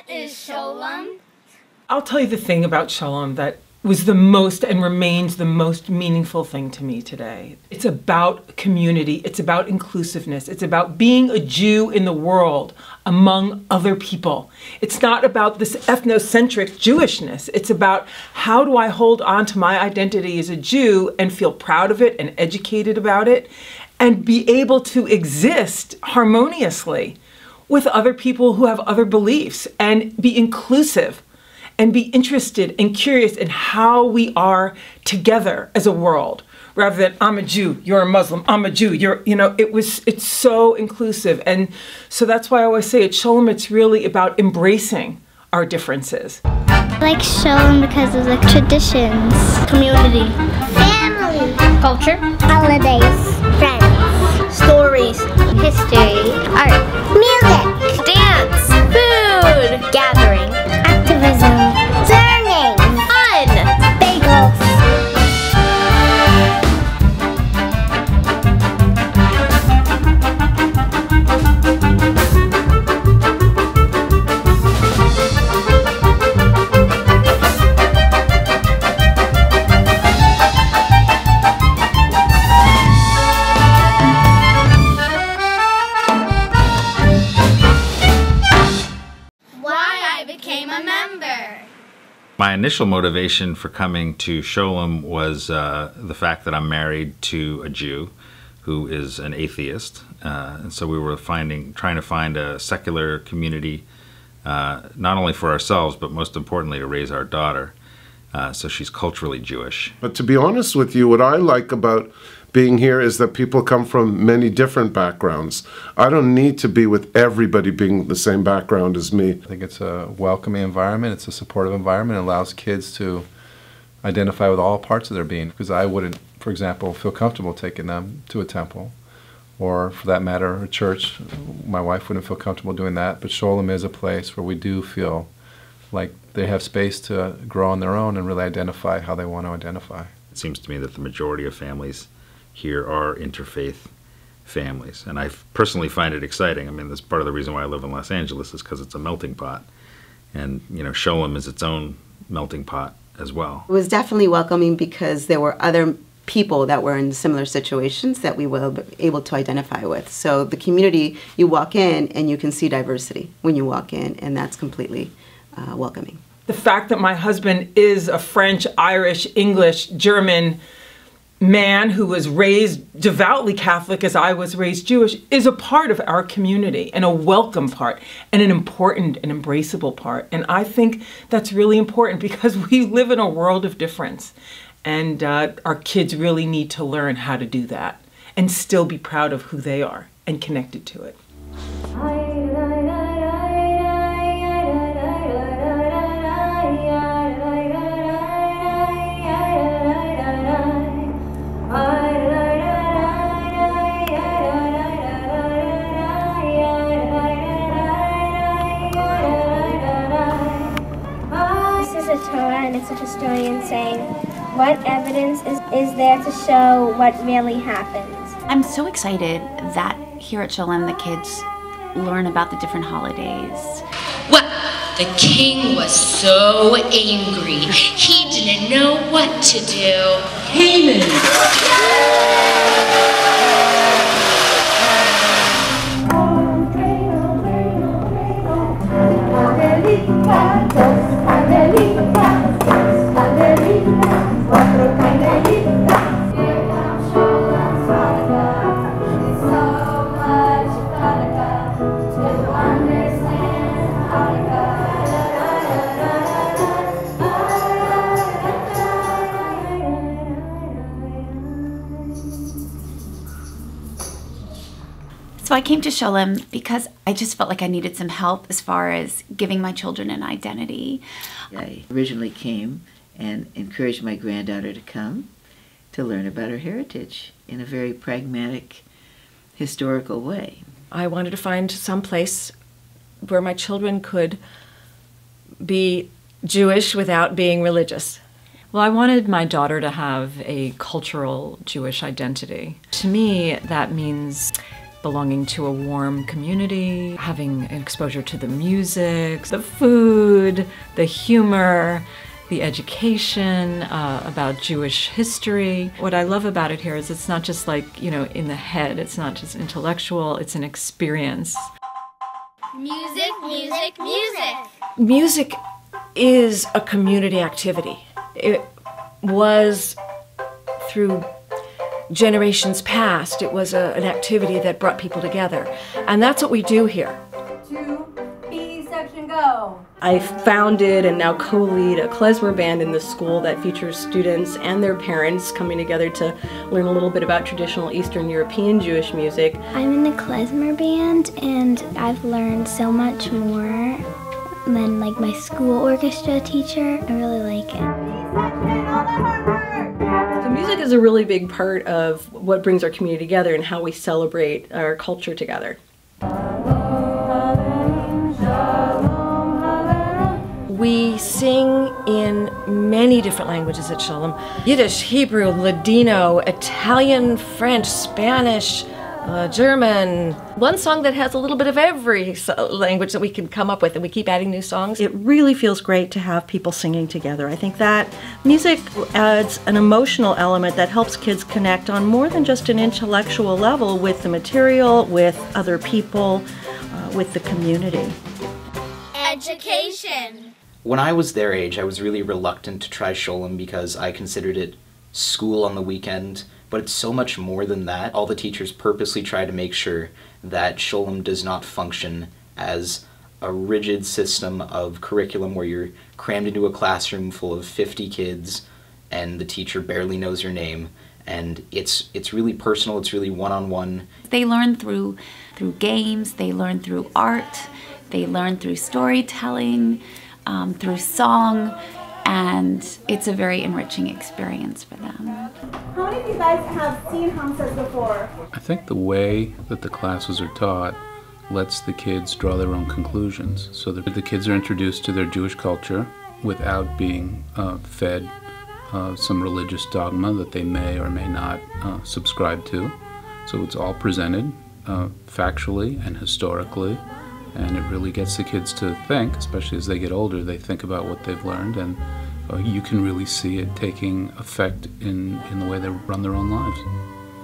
What is Sholem? I'll tell you the thing about Sholem that was the most and remains the most meaningful thing to me today. It's about community. It's about inclusiveness. It's about being a Jew in the world among other people. It's not about this ethnocentric Jewishness. It's about how do I hold on to my identity as a Jew and feel proud of it and educated about it and be able to exist harmoniously with other people who have other beliefs and be inclusive and be interested and curious in how we are together as a world, rather than I'm a Jew, you're a Muslim, I'm a Jew, you're, it's so inclusive. And so that's why I always say at Sholem, it's really about embracing our differences. I like Sholem because of the traditions, community, family, culture, holidays, friends, stories, history, art, music, dance, food, gathering, activism, learning, fun, bagels. My initial motivation for coming to Sholem was the fact that I'm married to a Jew who is an atheist. And so we were trying to find a secular community, not only for ourselves, but most importantly to raise our daughter. So she's culturally Jewish. But to be honest with you, what I like about being here is that people come from many different backgrounds. I don't need to be with everybody being the same background as me. I think it's a welcoming environment, it's a supportive environment, it allows kids to identify with all parts of their being, because I wouldn't, for example, feel comfortable taking them to a temple, or for that matter, a church. My wife wouldn't feel comfortable doing that, but Sholem is a place where we do feel like they have space to grow on their own and really identify how they want to identify. It seems to me that the majority of families here are interfaith families, and I personally find it exciting. I mean, that's part of the reason why I live in Los Angeles, is because it's a melting pot, and Sholem is its own melting pot as well. It was definitely welcoming because there were other people that were in similar situations that we were able to identify with. So the community, you walk in and you can see diversity when you walk in, and that's completely welcoming. The fact that my husband is a French, Irish, English, German man who was raised devoutly Catholic as I was raised Jewish is a part of our community, and a welcome part, and an important and embraceable part. And I think that's really important because we live in a world of difference, and our kids really need to learn how to do that and still be proud of who they are and connected to it. And it's a historian saying, what evidence is there to show what really happened? I'm so excited that here at Sholem the kids learn about the different holidays. Well, the king was so angry, he didn't know what to do. Haman! So I came to Sholem because I just felt like I needed some help as far as giving my children an identity. I originally came and encouraged my granddaughter to come to learn about her heritage in a very pragmatic, historical way. I wanted to find some place where my children could be Jewish without being religious. Well, I wanted my daughter to have a cultural Jewish identity. To me, that means belonging to a warm community, having exposure to the music, the food, the humor, the education, about Jewish history. What I love about it here is it's not just like, in the head, it's not just intellectual, it's an experience. Music, music, music. Music is a community activity. It was through generations past, it was an activity that brought people together. And that's what we do here. 2B section, go. I founded and now co-lead a klezmer band in the school that features students and their parents coming together to learn a little bit about traditional Eastern European Jewish music. I'm in the klezmer band and I've learned so much more than like my school orchestra teacher. I really like it. So music is a really big part of what brings our community together and how we celebrate our culture together. We sing in many different languages at Sholem. Yiddish, Hebrew, Ladino, Italian, French, Spanish, German. One song that has a little bit of every language that we can come up with, and we keep adding new songs. It really feels great to have people singing together. I think that music adds an emotional element that helps kids connect on more than just an intellectual level with the material, with other people, with the community. Education. When I was their age, I was really reluctant to try Sholem because I considered it school on the weekend, but it's so much more than that. All the teachers purposely try to make sure that Sholem does not function as a rigid system of curriculum where you're crammed into a classroom full of 50 kids and the teacher barely knows your name. And it's really personal, it's really one-on-one. They learn through games, they learn through art, they learn through storytelling, through song, and it's a very enriching experience for them. How many of you guys have seen Hamsas before? I think the way that the classes are taught lets the kids draw their own conclusions. So that the kids are introduced to their Jewish culture without being fed some religious dogma that they may or may not subscribe to. So it's all presented factually and historically, and it really gets the kids to think, especially as they get older, they think about what they've learned, and you can really see it taking effect in the way they run their own lives.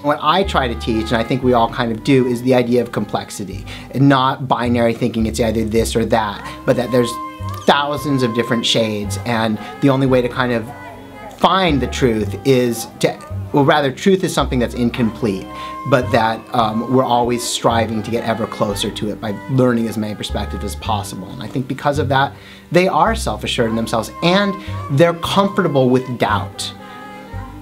What I try to teach, and I think we all kind of do, is the idea of complexity, and not binary thinking it's either this or that, but that there's thousands of different shades, and the only way to kind of find the truth is to, well, rather, truth is something that's incomplete, but that we're always striving to get ever closer to it by learning as many perspectives as possible. And I think because of that, they are self-assured in themselves, and they're comfortable with doubt.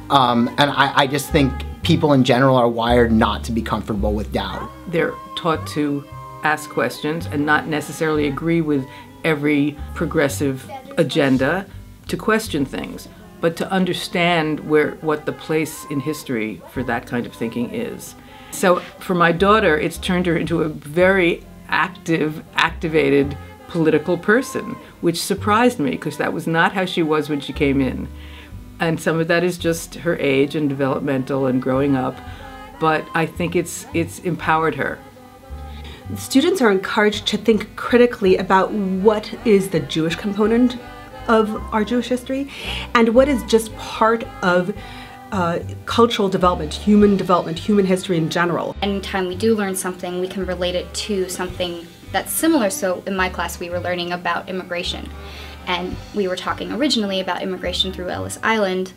And I just think people in general are wired not to be comfortable with doubt. They're taught to ask questions and not necessarily agree with every progressive agenda, to question things, but to understand what the place in history for that kind of thinking is. So for my daughter, it's turned her into a very activated political person, which surprised me because that was not how she was when she came in. And some of that is just her age and developmental and growing up, but I think it's empowered her. Students are encouraged to think critically about what is the Jewish component of our Jewish history and what is just part of cultural development, human history in general. Anytime we do learn something, we can relate it to something that's similar. So in my class, we were learning about immigration. And we were talking originally about immigration through Ellis Island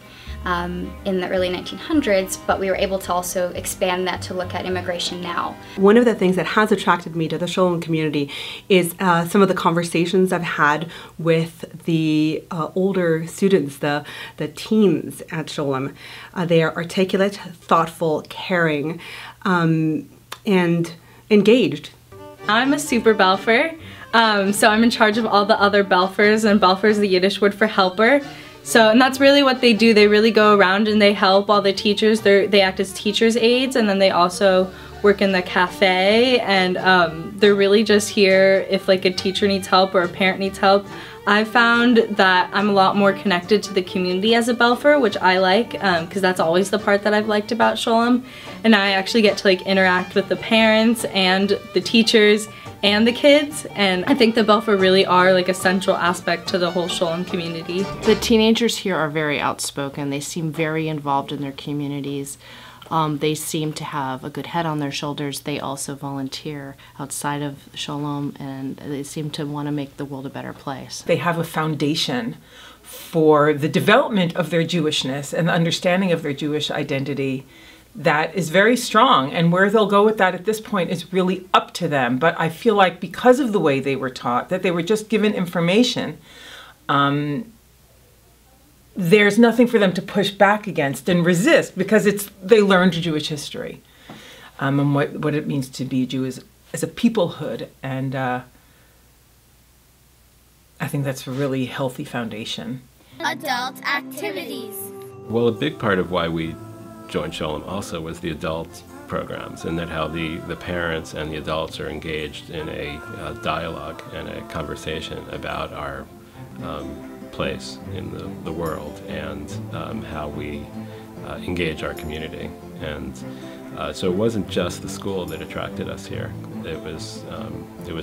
in the early 1900s, but we were able to also expand that to look at immigration now. One of the things that has attracted me to the Sholem community is some of the conversations I've had with the older students, the teens at Sholem. They are articulate, thoughtful, caring, and engaged. I'm a super Belfer. So I'm in charge of all the other Belfers, and Belfer is the Yiddish word for helper. And that's really what they do. They really go around and they help all the teachers. They act as teachers' aides, and then they also work in the cafe, and they're really just here if like a teacher needs help or a parent needs help. I found that I'm a lot more connected to the community as a Belfer, which I like, because that's always the part that I've liked about Sholem. And I actually get to like interact with the parents and the teachers and the kids, and I think the Belfer really are like a central aspect to the whole Sholem community. The teenagers here are very outspoken. They seem very involved in their communities. They seem to have a good head on their shoulders. They also volunteer outside of Sholem, and they seem to want to make the world a better place. They have a foundation for the development of their Jewishness and the understanding of their Jewish identity that is very strong, and where they'll go with that at this point is really up to them. But I feel like because of the way they were taught, that they were just given information, there's nothing for them to push back against and resist, because they learned Jewish history and what it means to be a Jew as a peoplehood, and I think that's a really healthy foundation. Adult activities. Well, a big part of why we joined Sholem also was the adult programs, and that how the parents and the adults are engaged in a dialogue and a conversation about our place in the world, and how we engage our community. And so it wasn't just the school that attracted us here. It was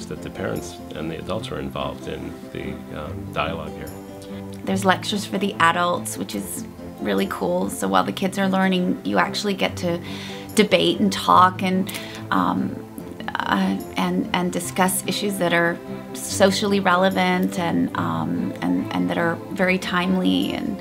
that the parents and the adults were involved in the dialogue here. There's lectures for the adults, which is really cool. So while the kids are learning, you actually get to debate and talk and discuss issues that are socially relevant and that are very timely, and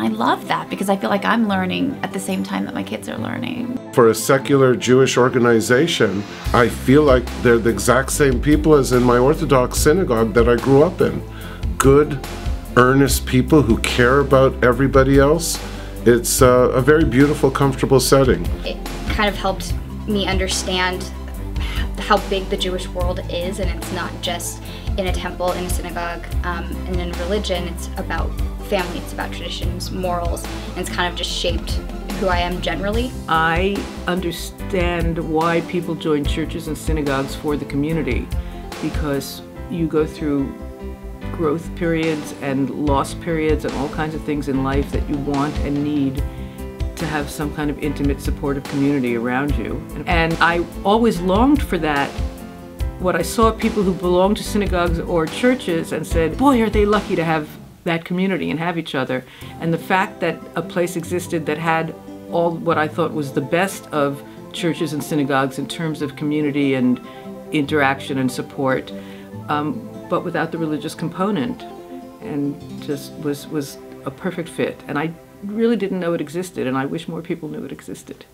I love that, because I feel like I'm learning at the same time that my kids are learning. For a secular Jewish organization, I feel like they're the exact same people as in my Orthodox synagogue that I grew up in. Good, earnest people who care about everybody else. It's a very beautiful, comfortable setting. It kind of helped me understand how big the Jewish world is, and it's not just in a temple, in a synagogue, and in religion. It's about family, it's about traditions, morals, and it's kind of just shaped who I am generally. I understand why people join churches and synagogues for the community, because you go through growth periods and loss periods and all kinds of things in life that you want and need to have some kind of intimate, supportive community around you. And I always longed for that. What I saw people who belonged to synagogues or churches and said, boy, are they lucky to have that community and have each other. And the fact that a place existed that had all what I thought was the best of churches and synagogues in terms of community and interaction and support, but without the religious component, and just was a perfect fit. And I really didn't know it existed, and I wish more people knew it existed.